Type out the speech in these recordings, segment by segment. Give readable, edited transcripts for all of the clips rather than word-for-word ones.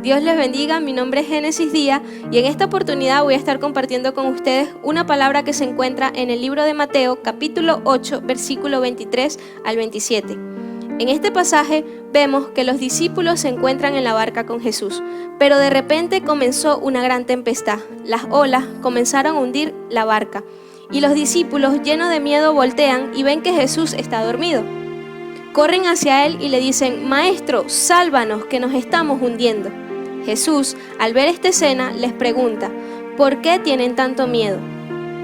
Dios les bendiga, mi nombre es Génesis Díaz y en esta oportunidad voy a estar compartiendo con ustedes una palabra que se encuentra en el libro de Mateo, capítulo 8, versículo 23 al 27. En este pasaje vemos que los discípulos se encuentran en la barca con Jesús, pero de repente comenzó una gran tempestad. Las olas comenzaron a hundir la barca y los discípulos, llenos de miedo, voltean y ven que Jesús está dormido. Corren hacia él y le dicen: Maestro, sálvanos, que nos estamos hundiendo. Jesús, al ver esta escena, les pregunta: ¿por qué tienen tanto miedo?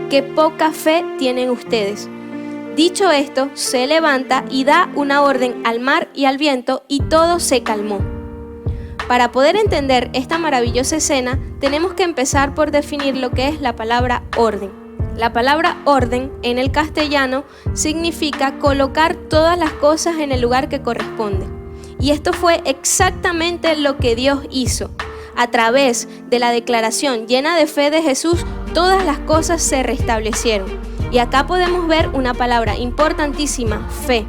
¿Qué poca fe tienen ustedes? Dicho esto, se levanta y da una orden al mar y al viento, y todo se calmó. Para poder entender esta maravillosa escena, tenemos que empezar por definir lo que es la palabra orden. La palabra orden en el castellano significa colocar todas las cosas en el lugar que corresponde. Y esto fue exactamente lo que Dios hizo. A través de la declaración llena de fe de Jesús, todas las cosas se restablecieron. Y acá podemos ver una palabra importantísima: fe.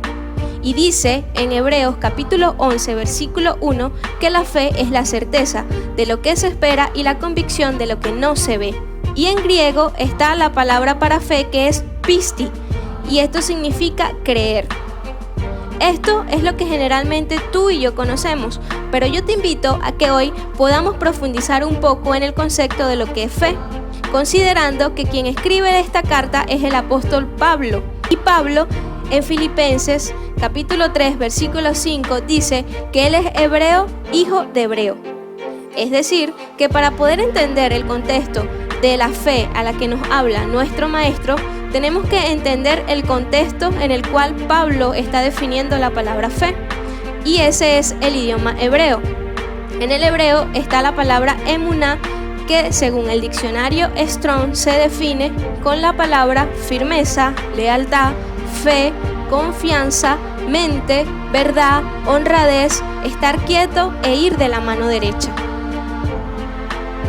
Y dice en Hebreos capítulo 11, versículo 1, que la fe es la certeza de lo que se espera y la convicción de lo que no se ve. Y en griego está la palabra para fe, que es pisti, y esto significa creer. Esto es lo que generalmente tú y yo conocemos, pero yo te invito a que hoy podamos profundizar un poco en el concepto de lo que es fe, considerando que quien escribe esta carta es el apóstol Pablo. Y Pablo, en Filipenses capítulo 3, versículo 5, dice que él es hebreo, hijo de hebreo. Es decir, que para poder entender el contexto de la fe a la que nos habla nuestro maestro, tenemos que entender el contexto en el cual Pablo está definiendo la palabra fe, y ese es el idioma hebreo. En el hebreo está la palabra emuná, que según el diccionario Strong se define con la palabra firmeza, lealtad, fe, confianza, mente, verdad, honradez, estar quieto e ir de la mano derecha.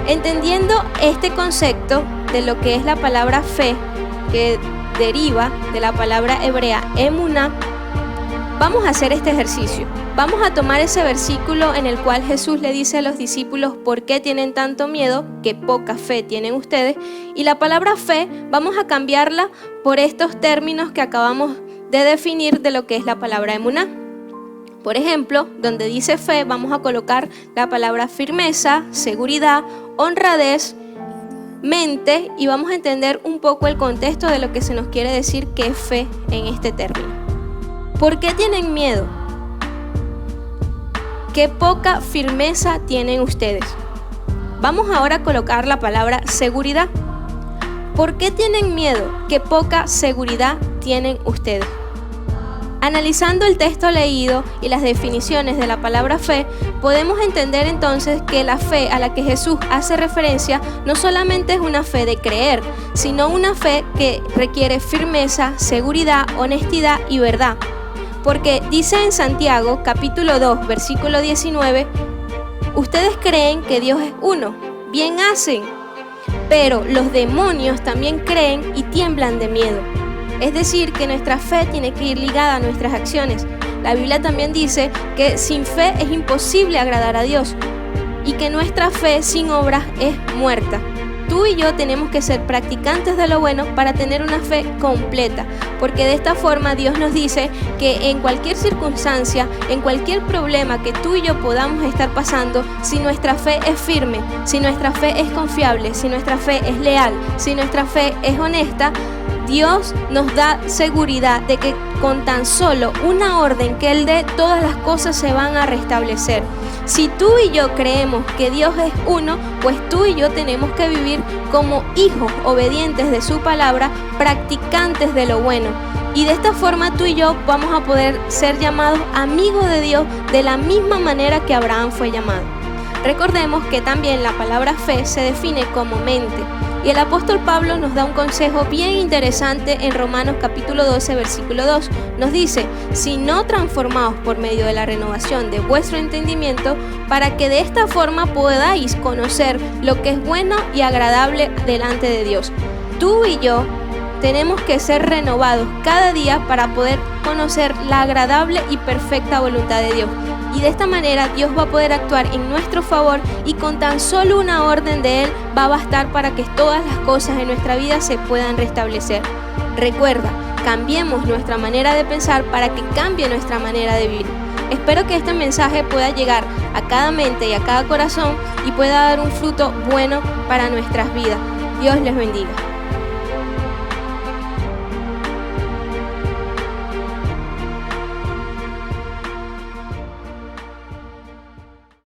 Entendiendo este concepto de lo que es la palabra fe, que deriva de la palabra hebrea emuná, vamos a hacer este ejercicio. Vamos a tomar ese versículo en el cual Jesús le dice a los discípulos: ¿por qué tienen tanto miedo? ¿Qué poca fe tienen ustedes? Y la palabra fe vamos a cambiarla por estos términos que acabamos de definir de lo que es la palabra emuná. Por ejemplo, donde dice fe, vamos a colocar la palabra firmeza, seguridad, honradez, mente, y vamos a entender un poco el contexto de lo que se nos quiere decir que es fe en este término. ¿Por qué tienen miedo? ¿Qué poca firmeza tienen ustedes? Vamos ahora a colocar la palabra seguridad. ¿Por qué tienen miedo? ¿Qué poca seguridad tienen ustedes? Analizando el texto leído y las definiciones de la palabra fe, podemos entender entonces que la fe a la que Jesús hace referencia no solamente es una fe de creer, sino una fe que requiere firmeza, seguridad, honestidad y verdad. Porque dice en Santiago, capítulo 2, versículo 19, ustedes creen que Dios es uno, bien hacen, pero los demonios también creen y tiemblan de miedo. Es decir, que nuestra fe tiene que ir ligada a nuestras acciones. La Biblia también dice que sin fe es imposible agradar a Dios y que nuestra fe sin obras es muerta. Tú y yo tenemos que ser practicantes de lo bueno para tener una fe completa, porque de esta forma Dios nos dice que en cualquier circunstancia, en cualquier problema que tú y yo podamos estar pasando, si nuestra fe es firme, si nuestra fe es confiable, si nuestra fe es leal, si nuestra fe es honesta, Dios nos da seguridad de que con tan solo una orden que Él dé, todas las cosas se van a restablecer. Si tú y yo creemos que Dios es uno, pues tú y yo tenemos que vivir como hijos obedientes de su palabra, practicantes de lo bueno. Y de esta forma tú y yo vamos a poder ser llamados amigos de Dios de la misma manera que Abraham fue llamado. Recordemos que también la palabra fe se define como mente. Y el apóstol Pablo nos da un consejo bien interesante en Romanos capítulo 12, versículo 2. Nos dice: si no transformaos por medio de la renovación de vuestro entendimiento, para que de esta forma podáis conocer lo que es bueno y agradable delante de Dios. Tú y yo tenemos que ser renovados cada día para poder conocer la agradable y perfecta voluntad de Dios. Y de esta manera Dios va a poder actuar en nuestro favor y con tan solo una orden de Él va a bastar para que todas las cosas en nuestra vida se puedan restablecer. Recuerda, cambiemos nuestra manera de pensar para que cambie nuestra manera de vivir. Espero que este mensaje pueda llegar a cada mente y a cada corazón y pueda dar un fruto bueno para nuestras vidas. Dios les bendiga.